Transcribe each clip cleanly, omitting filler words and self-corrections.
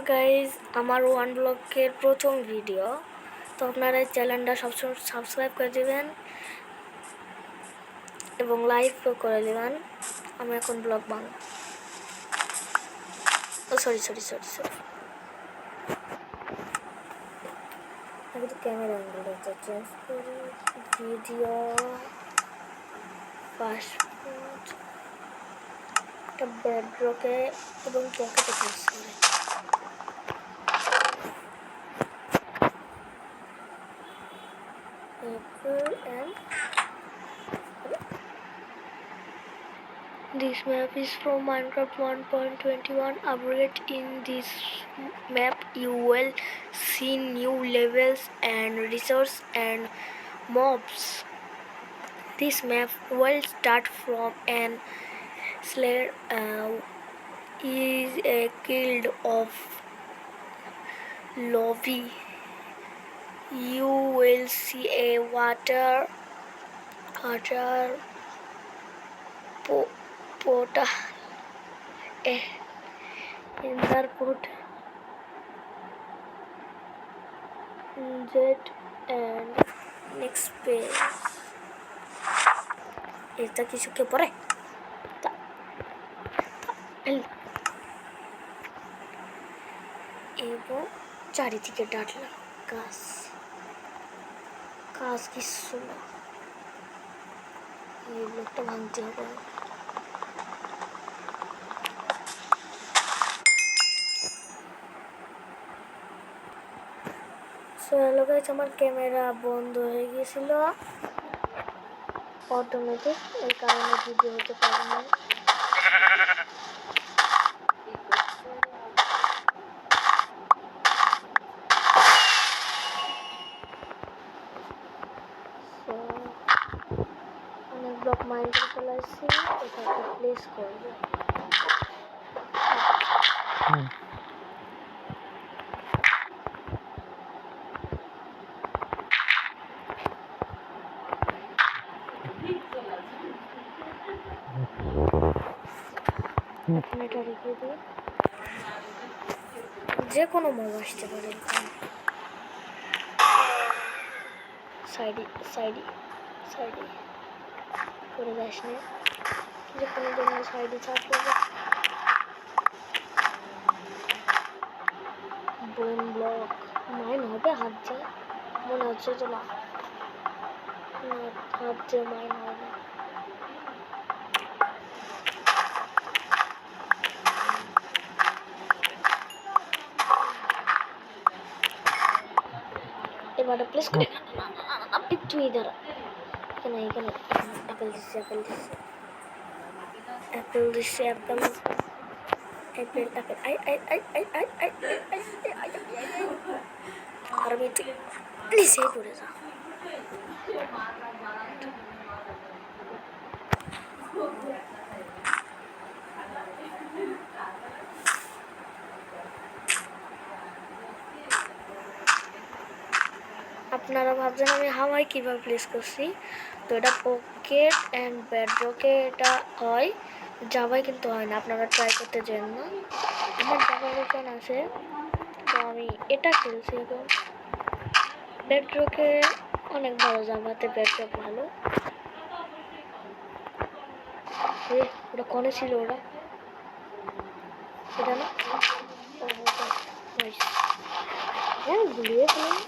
Guys, আমার one ব্লগের প্রথম ভিডিও, তো আপনারা এই চ্যানেলটা সবসময় সাবস্ক্রাইব করে দেবেন এবং লাইকও করে দেবেন। আমি এখন ব্লগ বানাবো। সরি আমি তো ক্যামেরা অ্যাঙ্গেলটা চেঞ্জ করি। ভিডিও পাসপোর্ট একটা ব্যাকড্রপে এবং পকেটে চেঞ্জ করে। This map is from Minecraft 1.21 upgrade. In this map you will see new levels and resources and mobs. This map will start from an slayer is a guild of lobby. You will see a water portal enter put Z and next page. এটা কিছু কে পড়ে এবং চারিদিকে ডাটলা গাছ কিছু না। এই ব্লকটা ভাঙতে হবে। সো হ্যালো গাইস, আমার ক্যামেরা বন্ধ হয়ে গিয়েছিল অটোমেটিক, এই কারণে ভিডিও হতে পারে না। অনেক ব্লক মাইন্ড করে চলে আসছি, এটাকে প্লেস করবো। এখন এটা রেখে দিই, যে কোনো মোম আসতে পারে। সাইডে করে যাস না, যে কোনো জন্য সাইডে চাপ করবে। বোন ব্লক মাইন হবে, হাত যায় মনে হচ্ছে তো না, হাত যে মাইন হবে। এবারে প্লেস করে একটু ইধার এখানে অ্যাপেল দিচ্ছে আর আমি নিচেই পড়ে যা। আপনারা ভাবছেন আমি হাওয়ায় কীভাবে প্লেস করছি, তো এটা পকেট অ্যান্ড ব্যাডরকে এটা হয়, জাভায় কিন্তু হয় না। আপনারা ট্রাই করতে চান না। আমার জাভা ভার্সন আছে, তো আমি এটা খেলছি। এখন ব্যাডরকে অনেক ভালো, জাভাতে ব্যাডরক ভালো। ওটা কনে ছিল, ওটা সেটা না, হ্যাঁ গুলিয়ে ফেলেন।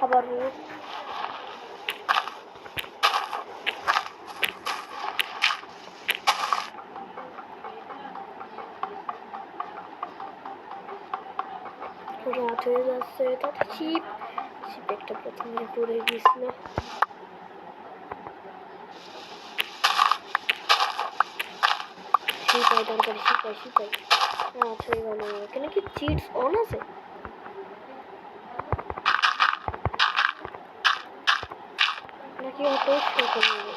আবার রাত হয়ে যাচ্ছে, তাতে শিপ একটা প্রথমে পড়ে গিয়েছিল। শিপাই দরকারি, শিপাই রাত হয়ে গেল। এখানে কি চিটস অন আছে? নাকি অত শো করবে?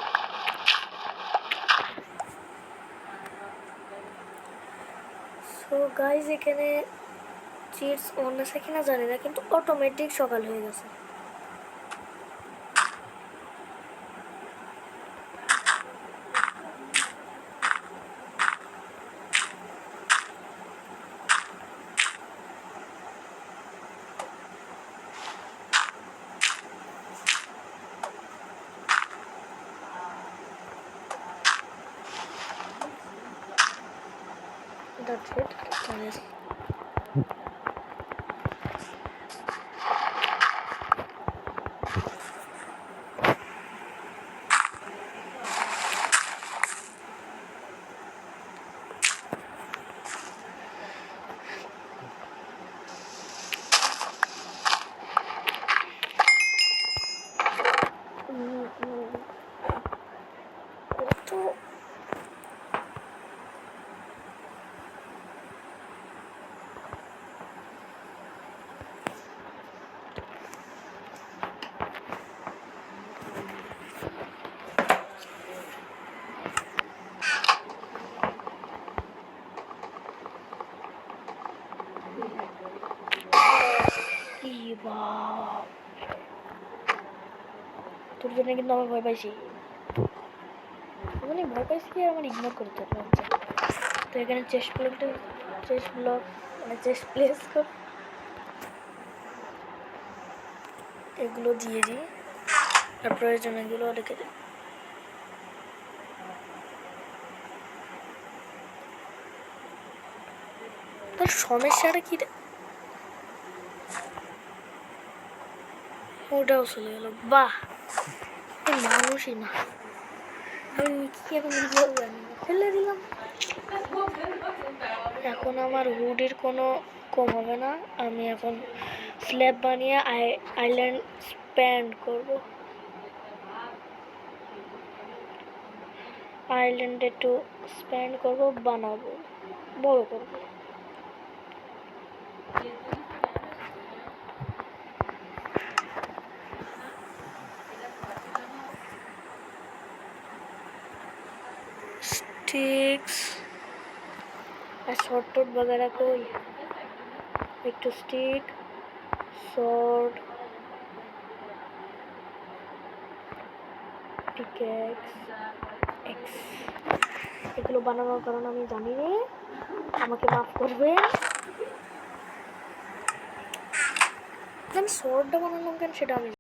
সো গাইজ এখানে চিটস অন আছে কিনা জানি না, কিন্তু অটোমেটিক সকাল হয়ে গেছে। That's it. Yes. কত তোর জন্য কিন্তু আমি ভয় পাইছি, মানে ভয় পাইছি কি আমার ইগনোর করতে হচ্ছে। তো এখানে চেস্ট ব্লক মানে চেস্ট প্লেস এগুলো দিয়ে দিই, আর প্রয়োজন এগুলো রেখে দিই। তার সমস্যাটা কি? ওটাও চলে গেল। বাহ, মানুষই না, আমি কি এখন জানি না, ফেলে দিলাম। এখন আমার হুডির কোনো কম হবে না, আমি এখন স্ল্যাব বানিয়ে আইল্যান্ড স্প্যান্ড করবো। আইল্যান্ড একটু স্প্যান্ড করবো, বানাবো, বড় করবো। स्टिक्स शॉर्ट टूट वगैरह कोई एक तो स्टिक शॉर्ट पिकेक्स एक्स এগুলো বানানোর কারণ আমি জানি না, আমাকে মাফ করবেন। আমি শর্টটা বানালাম কেন সেটা আমি